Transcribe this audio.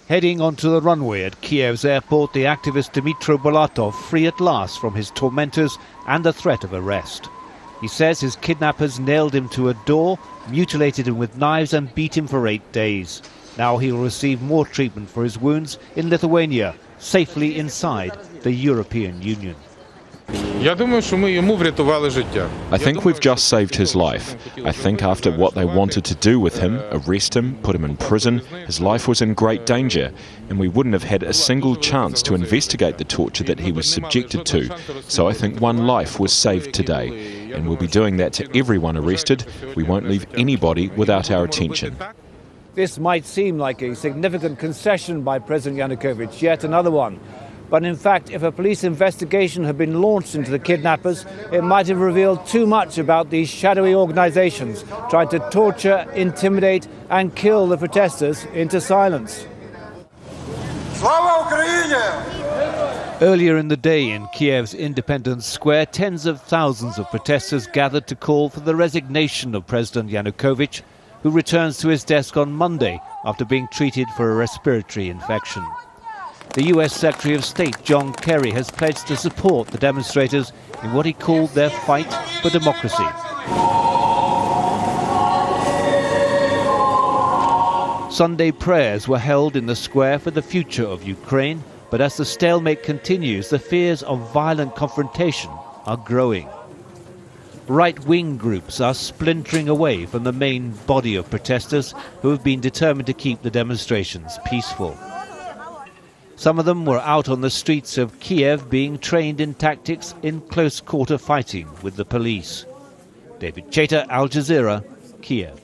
Heading onto the runway at Kiev's airport, the activist Dmytro Bulatov free at last from his tormentors and the threat of arrest. He says his kidnappers nailed him to a door, mutilated him with knives and beat him for 8 days. Now he will receive more treatment for his wounds in Lithuania, safely inside the European Union. I think we've just saved his life. I think after what they wanted to do with him, arrest him, put him in prison, his life was in great danger, and we wouldn't have had a single chance to investigate the torture that he was subjected to. So I think one life was saved today, and we'll be doing that to everyone arrested. We won't leave anybody without our attention. This might seem like a significant concession by President Yanukovych, yet another one. But in fact, if a police investigation had been launched into the kidnappers, it might have revealed too much about these shadowy organizations trying to torture, intimidate and kill the protesters into silence. Slava Ukraini! Earlier in the day in Kiev's Independence Square, tens of thousands of protesters gathered to call for the resignation of President Yanukovych, who returns to his desk on Monday after being treated for a respiratory infection. The US Secretary of State John Kerry has pledged to support the demonstrators in what he called their fight for democracy. Sunday prayers were held in the square for the future of Ukraine, but as the stalemate continues, the fears of violent confrontation are growing. Right-wing groups are splintering away from the main body of protesters who have been determined to keep the demonstrations peaceful. Some of them were out on the streets of Kiev being trained in tactics in close-quarter fighting with the police. David Chater, Al Jazeera, Kiev.